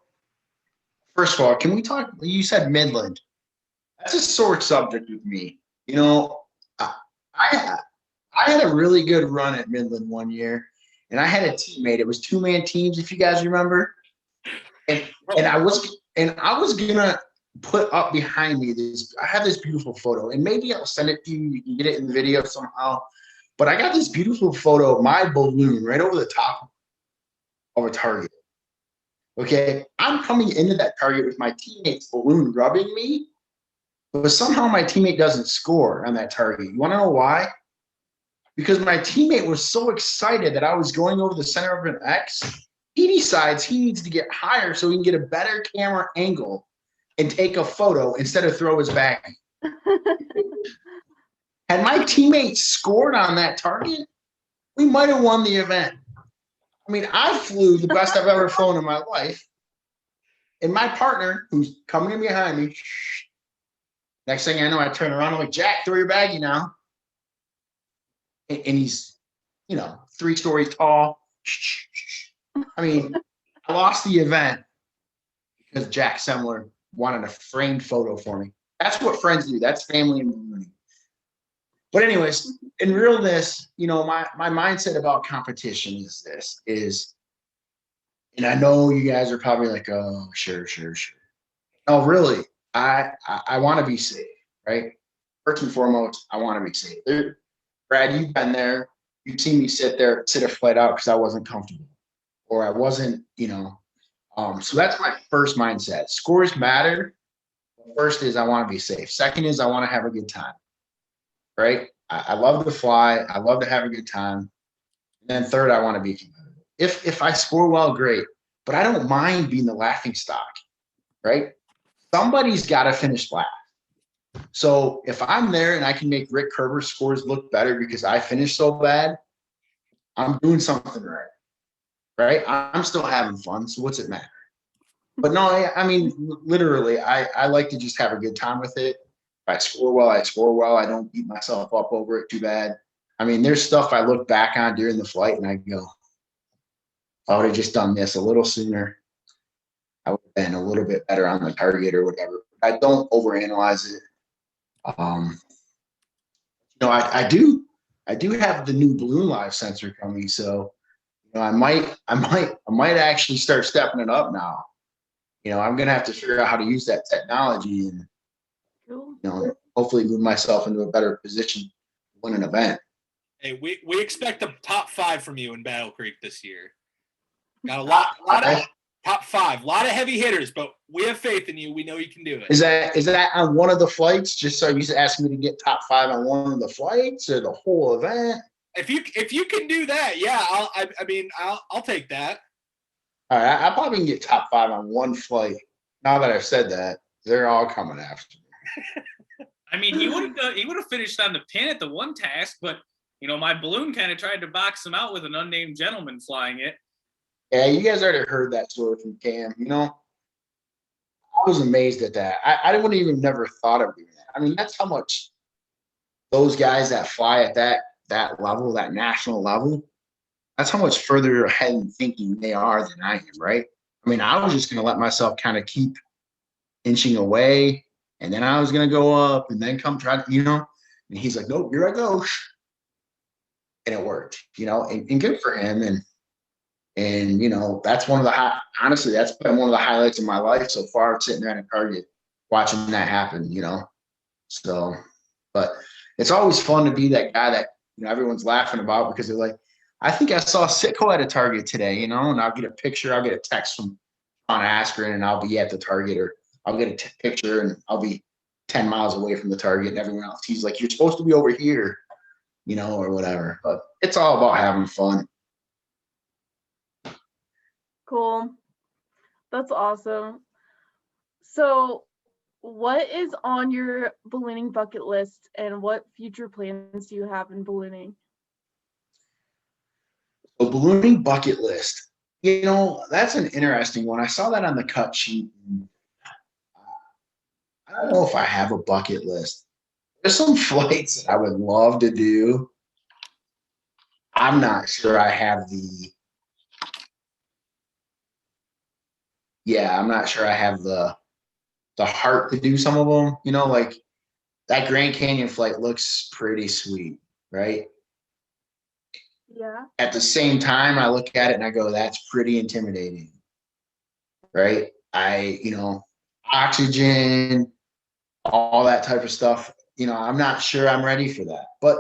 first of all, can we talk? You said Midland. That's a sore subject with me. I had a really good run at Midland one year, and I had a teammate. It was 2-man teams, if you guys remember. And I was gonna put up behind me I have this beautiful photo, and maybe I'll send it to you. You can get it in the video somehow. But I got this beautiful photo of my balloon right over the top of a target. Okay, I'm coming into that target with my teammate's balloon rubbing me, but somehow my teammate doesn't score on that target. You want to know why? Because my teammate was so excited that I was going over the center of an X, he decides he needs to get higher so he can get a better camera angle and take a photo instead of throw his bag. Had my teammates scored on that target, we might have won the event. I mean, I flew the best I've ever flown in my life. And my partner, who's coming in behind me, next thing I know, I turn around, I'm like, Jack, throw your baggie now. And he's, 3 stories tall. I mean, I lost the event because Jack Semler wanted a framed photo for me. That's what friends do. That's family and ballooning. But anyways, in realness, my mindset about competition is, and I know you guys are probably like, oh, sure. No, really, I want to be safe, right? First and foremost, I want to be safe. Brad, you've been there. You've seen me sit a flight out because I wasn't comfortable or I wasn't, so that's my first mindset. Scores matter. First is I want to be safe. Second is I want to have a good time, right? I love to fly. I love to have a good time. And then third, I want to be competitive. If I score well, great. But I don't mind being the laughing stock, right? Somebody's got to finish last. So if I'm there and I can make Rick Kerber's scores look better because I finished so bad, I'm doing something right? I'm still having fun. So what's it matter? But no, I mean, literally, I like to just have a good time with it. If I score well, I score well. I don't beat myself up over it too bad. I mean, there's stuff I look back on during the flight and I go, if I would have just done this a little sooner, I would have been a little bit better on the target or whatever. I don't overanalyze it. I do have the new balloon live sensor coming, so I might actually start stepping it up now. I'm gonna have to figure out how to use that technology and hopefully move myself into a better position to win an event. Hey, we expect a top 5 from you in Battle Creek this year. Got a lot of top 5, a lot of heavy hitters, but we have faith in you. We know you can do it. Is that on one of the flights? Just so you asking me to get top 5 on one of the flights or the whole event? If you can do that, yeah, I'll take that. All right, I probably can get top 5 on one flight. Now that I've said that, they're all coming after me. I mean, he would have finished on the pin at the one task, but my balloon kind of tried to box him out with an unnamed gentleman flying it. Yeah, you guys already heard that story from Cam. I was amazed at that. I wouldn't even never thought of doing that. I mean, that's how much those guys that fly at that level, that national level, that's how much further ahead in thinking they are than I am, right? I mean, I was just going to let myself kind of keep inching away, and then I was going to go up and then come try to, and he's like, nope, here I go. And it worked, and good for him. And that's one of the honestly, that's been one of the highlights of my life so far, sitting there at a target, watching that happen, So, but it's always fun to be that guy that, everyone's laughing about because they're like, I think I saw Sitko at a target today, and I'll get a picture, I'll get a text from John Askren and I'll be at the target, or I'll get a picture and I'll be 10 miles away from the target and everyone else, he's like, you're supposed to be over here, or whatever. But it's all about having fun. Cool. That's awesome. So what is on your ballooning bucket list and what future plans do you have in ballooning? A ballooning bucket list. That's an interesting one. I saw that on the cut sheet. I don't know if I have a bucket list. There's some flights that I would love to do. I'm not sure I have I'm not sure I have the heart to do some of them. Like that Grand Canyon flight looks pretty sweet, right? Yeah. At the same time, I look at it and I go, that's pretty intimidating, right? Oxygen, all that type of stuff. I'm not sure I'm ready for that. But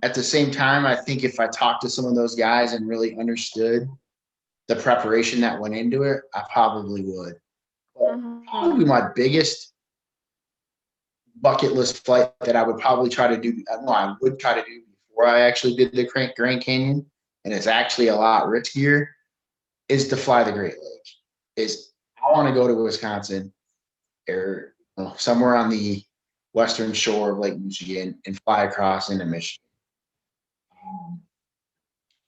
at the same time, I think if I talked to some of those guys and really understood the preparation that went into it, I probably would. Probably my biggest bucket list flight that I would probably try to do, I would try to do before I actually did the Grand Canyon, and it's actually a lot riskier, is to fly the Great Lakes. I want to go to Wisconsin or somewhere on the western shore of Lake Michigan and fly across into Michigan.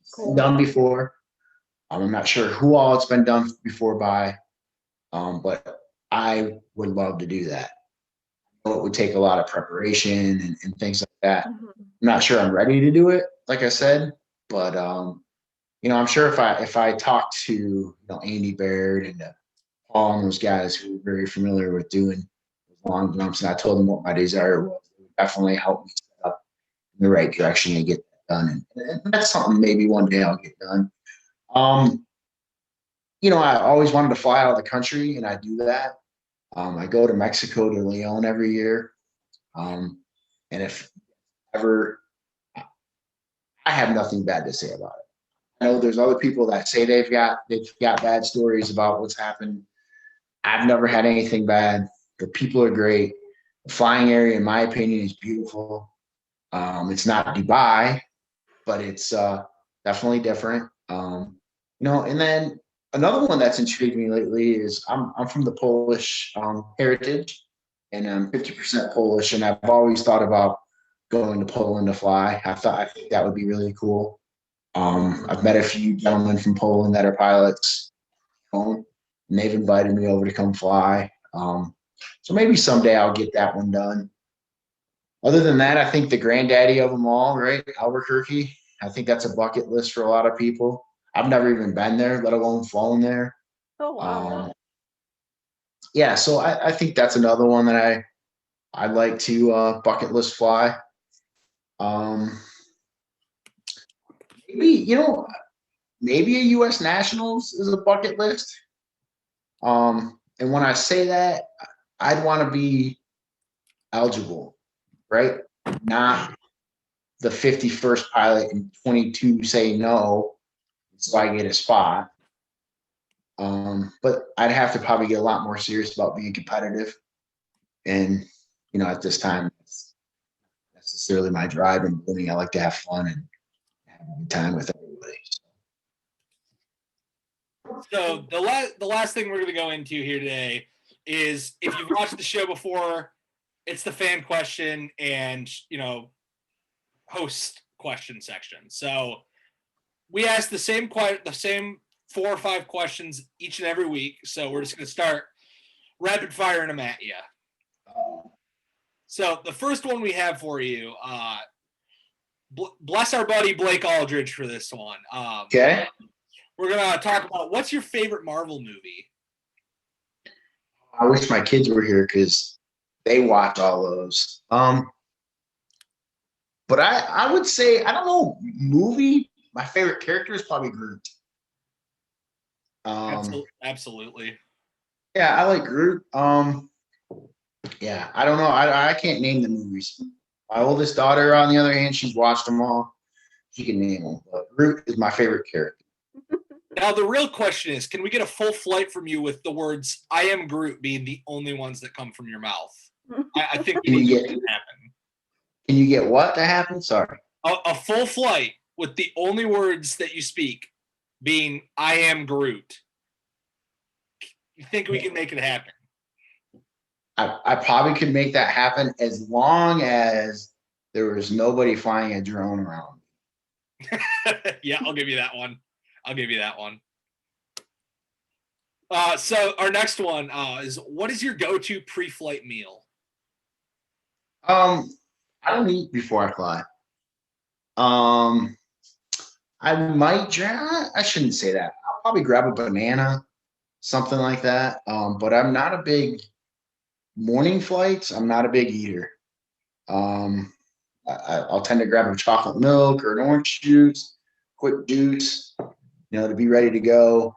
It's been done before. I'm not sure who all it's been done before by, but I would love to do that. I know it would take a lot of preparation and things like that. Mhm. I'm not sure I'm ready to do it, like I said, but I'm sure if I talk to Andy Baird and Paul and those guys who are very familiar with doing long jumps, and I told them what my desire was, it would definitely help me set up in the right direction and get that done. And that's something maybe one day I'll get done. I always wanted to fly out of the country, and I do that. I go to Mexico to Leon every year. And if ever, I have nothing bad to say about it. I know there's other people that say they've got bad stories about what's happened. I've never had anything bad. The people are great. The flying area, in my opinion, is beautiful. It's not Dubai, but it's definitely different. And then another one that's intrigued me lately is I'm from the Polish heritage, and I'm 50% Polish, and I've always thought about going to Poland to fly. I think that would be really cool. I've met a few gentlemen from Poland that are pilots, and they've invited me over to come fly. So maybe someday I'll get that one done. Other than that, I think the granddaddy of them all, right? Albuquerque. I think that's a bucket list for a lot of people. I've never even been there, let alone flown there. Oh wow. Yeah, so I think that's another one that I'd like to bucket list fly. Maybe a U.S. Nationals is a bucket list. And when I say that, I'd want to be eligible, right? Not the 51st pilot and 22 say no, so I get a spot. But I'd have to probably get a lot more serious about being competitive. And, at this time, it's necessarily my drive and believing I like to have fun and have a good time with everybody. So the last thing we're going to go into here today is, if you've watched the show before, it's the fan question and host question section. So we ask the same 4 or 5 questions each and every week. So we're just going to start rapid firing them at you. So the first one we have for you, bless our buddy Blake Aldridge for this one. Okay. We're going to talk about, what's your favorite Marvel movie? I wish my kids were here because they watch all those. But I would say, I don't know, movie, my favorite character is probably Groot. Absolutely. Yeah, I like Groot. Yeah, I don't know. I can't name the movies. My oldest daughter, on the other hand, she's watched them all. She can name them. But Groot is my favorite character. Now, the real question is, can we get a full flight from you with the words "I am Groot" being the only ones that come from your mouth? I think we need to make it happen. Can you get what to happen? Sorry. A full flight with the only words that you speak being "I am Groot." You think we can make it happen? I probably could make that happen as long as there was nobody flying a drone around. Yeah, I'll give you that one. So our next one is, what is your go-to pre-flight meal? I don't eat before I fly. I might I shouldn't say that. I'll probably grab a banana, something like that. But I'm not a big morning flights. I'm not a big eater. I'll tend to grab a chocolate milk or an orange juice, quick juice, to be ready to go.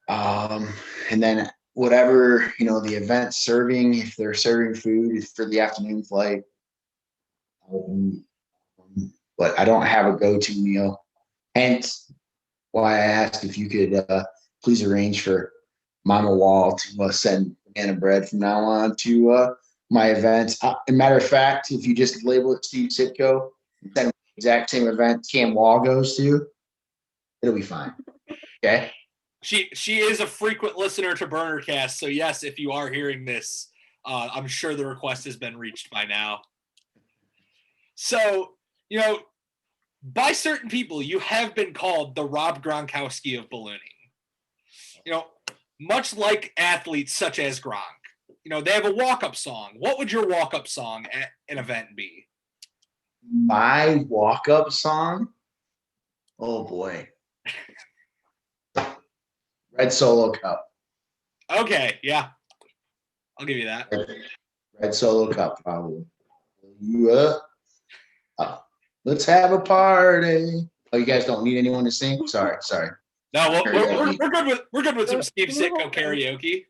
And then whatever, the event's serving, if they're serving food for the afternoon flight. But I don't have a go-to meal. Hence why I asked if you could please arrange for Mama Wall to send banana bread from now on to my events. As a matter of fact, if you just label it Steve Sitko, send the exact same event Cam Wall goes to, it'll be fine. Okay. She is a frequent listener to BurnerCast, so yes, if you are hearing this, I'm sure the request has been reached by now. So, you know, by certain people, you have been called the Rob Gronkowski of ballooning. You know, much like athletes such as Gronk, you know, they have a walk-up song. What would your walk-up song at an event be? My walk-up song? Oh boy. Red Solo Cup. Okay, yeah. I'll give you that. Red Solo Cup, probably. Let's have a party. Oh, you guys don't need anyone to sing? Sorry. No, we're good with some Steve Sitko karaoke.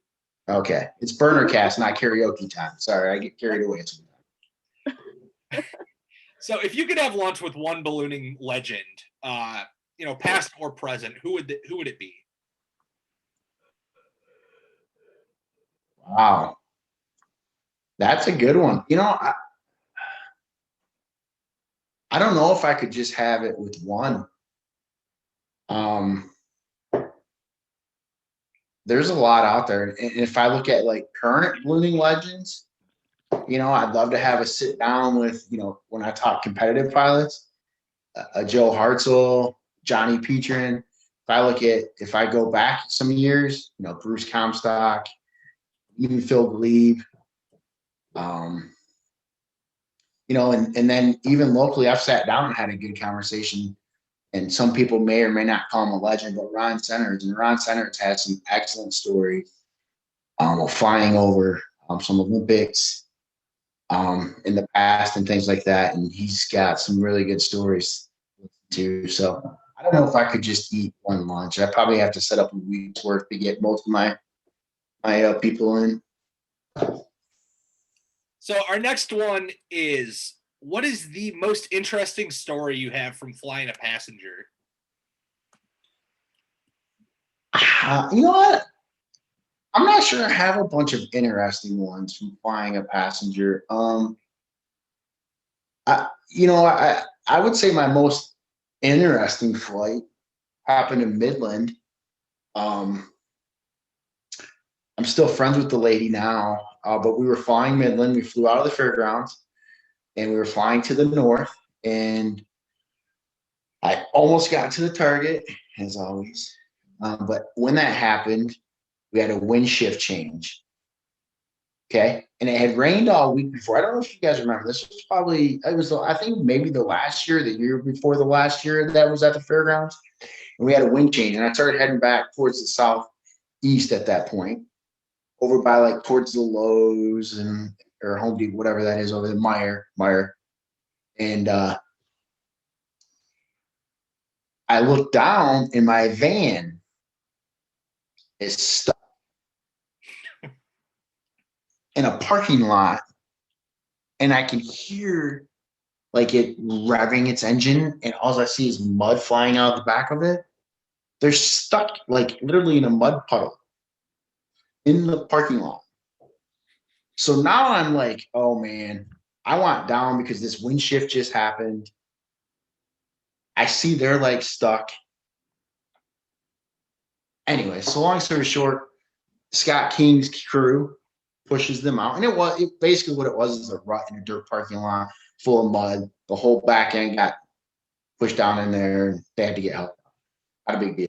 Okay. It's BurnerCast, not karaoke time. Sorry, I get carried away sometimes. So if you could have lunch with one ballooning legend, you know, past or present, who would it be? Wow. That's a good one. You know, I don't know if I could just have it with one. There's a lot out there. And if I look at like current ballooning legends, you know, I'd love to have a sit down with, you know, when I talk competitive pilots, a Joe Hartzell, Johnny Petrin. If I go back some years, you know, Bruce Comstock, even Phil Glebe, you know, and then even locally, I've sat down and had a good conversation. And some people may or may not call him a legend, but Ron Centers, and Ron Centers has some excellent stories of flying over some Olympics in the past and things like that. And he's got some really good stories too. So I don't know if I could just eat one lunch. I probably have to set up a week's worth to get most of my people in. So our next one is, what is the most interesting story you have from flying a passenger? You know what? I'm not sure I have a bunch of interesting ones from flying a passenger. I would say my most interesting flight happened in Midland. I'm still friends with the lady now, but we were flying Midland. We flew out of the fairgrounds and we were flying to the north, and I almost got to the target, as always. But when that happened, we had a wind shift change. Okay. And it had rained all week before. I don't know if you guys remember. I think maybe the year before the last year that was at the fairgrounds. And we had a wind change. And I started heading back towards the southeast at that point, over by like towards the Lowe's or Home Depot, whatever that is, over the Meyer. And I looked down and my van is stuck in a parking lot, and I can hear like it revving its engine, and all I see is mud flying out of the back of it. They're stuck like literally in a mud puddle in the parking lot. So now I'm like, oh man, I want down because this wind shift just happened. I see they're like stuck. Anyway, so long story short, Scott King's crew pushes them out. And basically what it was is a rut in a dirt parking lot full of mud. The whole back end got pushed down in there, and they had to get help. Not a big deal.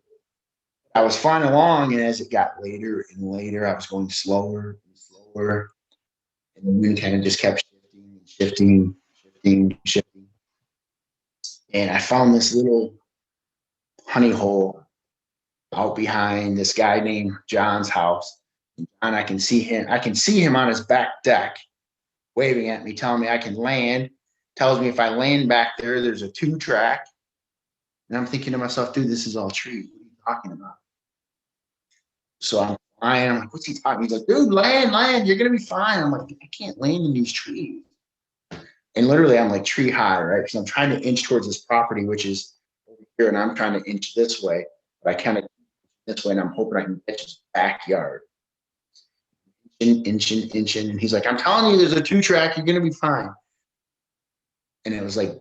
I was flying along, and as it got later and later, I was going slower and slower. And the wind kind of just kept shifting. And I found this little honey hole out behind this guy named John's house. And I can see him on his back deck waving at me, telling me I can land. Tells me if I land back there, there's a 2-track. And I'm thinking to myself, dude, this is all trees. What are you talking about? So I'm flying. I'm like, what's he talking? He's like, dude, land. You're going to be fine. I'm like, I can't land in these trees. And literally, I'm like tree high, right? Because I'm trying to inch towards this property, which is over here, and I'm trying to inch this way. But I kind of this way, and I'm hoping I can catch his backyard. Inching. And he's like, I'm telling you, there's a 2-track. You're going to be fine. And it was like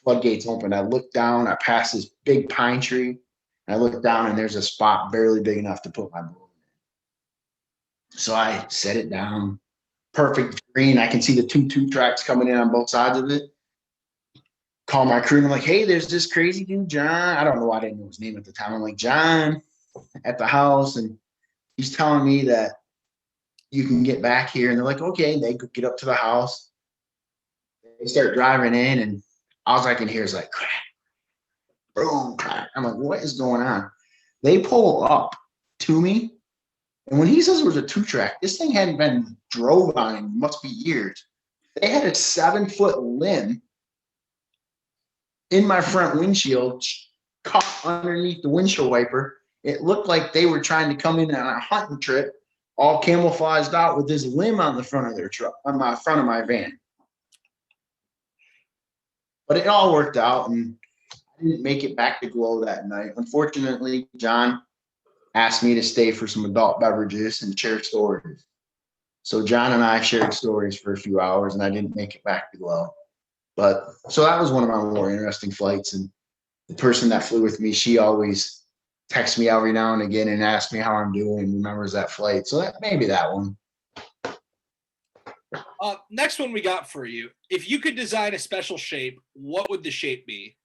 floodgates open. I looked down. I passed this big pine tree. And I looked down, and there's a spot barely big enough to put my balloon So I set it down. Perfect green. I can see the two tracks coming in on both sides of it. Call my crew and I'm like, hey, there's this crazy dude, John. I don't know why I didn't know his name at the time. I'm like, John at the house. And he's telling me that you can get back here. And they're like, okay. And they get up to the house. They start driving in and all I can hear is like crack, boom, crack. I'm like, what is going on? They pull up to me. And when he says it was a 2-track, this thing hadn't been drove on in must be years. They had a 7-foot limb in my front windshield, caught underneath the windshield wiper. It looked like they were trying to come in on a hunting trip, all camouflaged out with this limb on the front of their truck, on my front of my van. But it all worked out, and I didn't make it back to Glow that night. Unfortunately, John asked me to stay for some adult beverages and share stories. So John and I shared stories for a few hours, and I didn't make it back to Glow. But so that was one of my more interesting flights. And the person that flew with me, she always texts me every now and again and asks me how I'm doing and remembers that flight. So that maybe that one. Next one we got for you. If you could design a special shape, what would the shape be?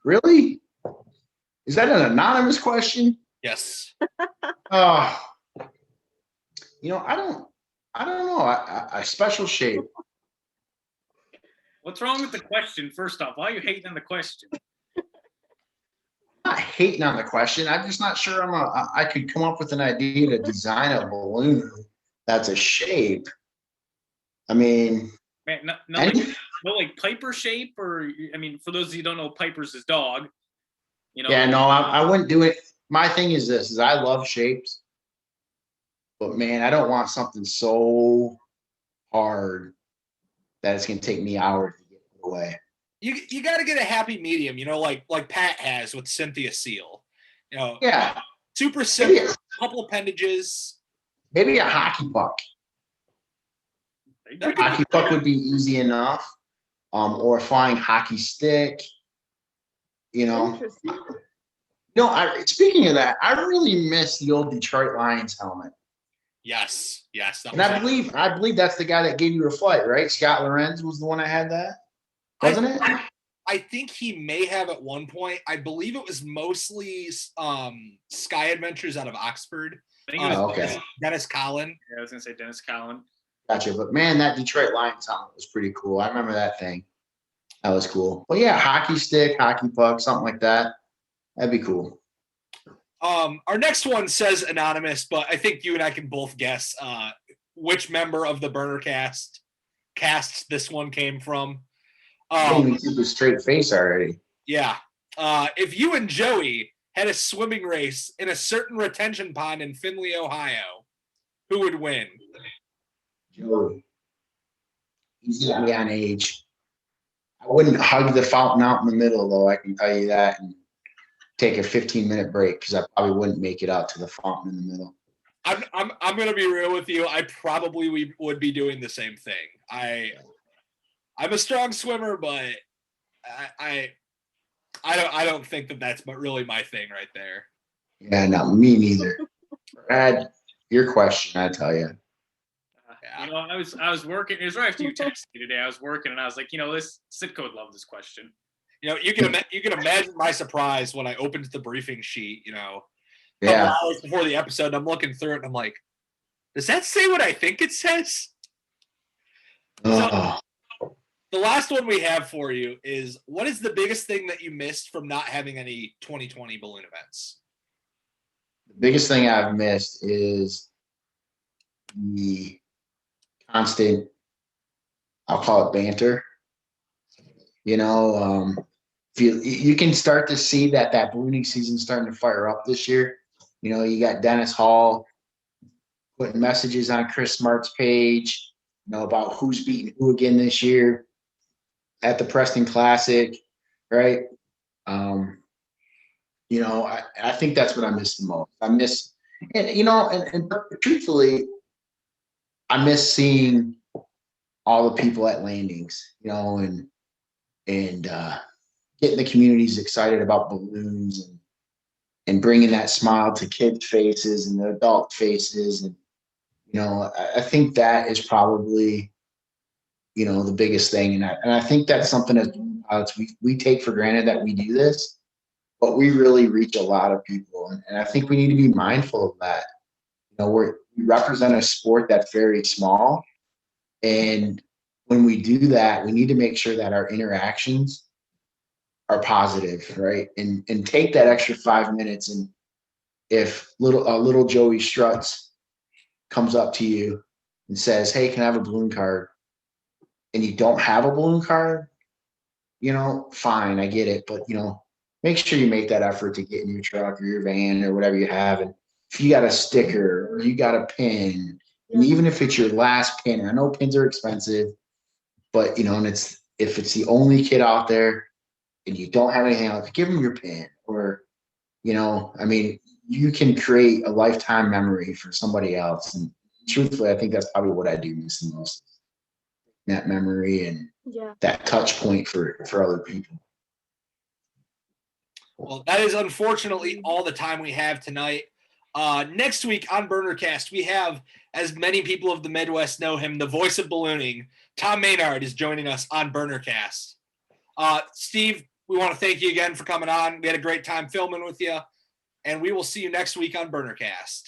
Really? Is that an anonymous question? Yes. I don't know. A special shape. What's wrong with the question? First off, why are you hating on the question? I'm not hating on the question. I'm just not sure I could come up with an idea to design a balloon that's a shape. I mean, Man, no, like Piper shape, or I mean, for those of you who don't know, Piper's his dog. Yeah, no, I wouldn't do it. My thing is this: is I love shapes, but man, I don't want something so hard that it's gonna take me hours to get away. You got to get a happy medium, like Pat has with Cynthia Seal. Yeah, super simple, couple appendages. Maybe a hockey puck. Hockey puck would be easy enough, or a flying hockey stick. Interesting. Speaking of that, I really miss the old Detroit Lions helmet. Yes. And I believe that's the guy that gave you a flight, right? Scott Lorenz was the one that had that, wasn't it? I think he may have at one point. I believe it was mostly Sky Adventures out of Oxford. I think it was okay. Dennis Collin. Yeah, I was gonna say Dennis Collin. Gotcha. But man, that Detroit Lions helmet was pretty cool. I remember that thing. That was cool. Well, yeah, hockey stick, hockey puck, something like that. That'd be cool. Our next one says anonymous, but I think you and I can both guess which member of the BurnerCast this one came from. I didn't even keep a straight face already. Yeah. If you and Joey had a swimming race in a certain retention pond in Findlay, Ohio, who would win? Joey. He's got me on age. I wouldn't hug the fountain out in the middle, though, I can tell you that, and take a 15-minute break because I probably wouldn't make it out to the fountain in the middle. I'm going to be real with you. I probably would be doing the same thing. I'm a strong swimmer, but I don't think that's really my thing right there. Yeah, no, me neither. Brad, your question, I tell you. Yeah. I was working. It was right after you texted me today. I was working, and I was like, this Sitko would love this question. You can imagine my surprise when I opened the briefing sheet. Yeah. Hours before the episode, and I'm looking through it, and I'm like, does that say what I think it says? So, the last one we have for you is, what is the biggest thing that you missed from not having any 2020 balloon events? The biggest thing I've missed is the constant, I'll call it banter. You can start to see that ballooning season's starting to fire up this year. You got Dennis Hall putting messages on Chris Smart's page, about who's beating who again this year at the Preston Classic, right? I think that's what I miss the most. I miss, and truthfully, I miss seeing all the people at landings, and getting the communities excited about balloons and bringing that smile to kids' faces and the adult faces. And, I think that is probably, the biggest thing. And I think that's something that we take for granted that we do this, but we really reach a lot of people. And I think we need to be mindful of that. We represent a sport that's very small. And when we do that, we need to make sure that our interactions are positive, right? And take that extra 5 minutes. And if little Joey Struts comes up to you and says, "Hey, can I have a balloon card?" and you don't have a balloon card, fine, I get it. But, make sure you make that effort to get in your truck or your van or whatever you have. And if you got a sticker or you got a pin, and even if it's your last pin, I know pins are expensive, but, and if it's the only kid out there and you don't have anything else, give them your pin. Or, you can create a lifetime memory for somebody else. And truthfully, I think that's probably what I do miss the most. That memory and that touch point for other people. Well, that is unfortunately all the time we have tonight. Next week on BurnerCast, we have, as many people of the Midwest know him, the voice of ballooning. Tom Maynard is joining us on BurnerCast. Steve, we want to thank you again for coming on. We had a great time filming with you, and we will see you next week on BurnerCast.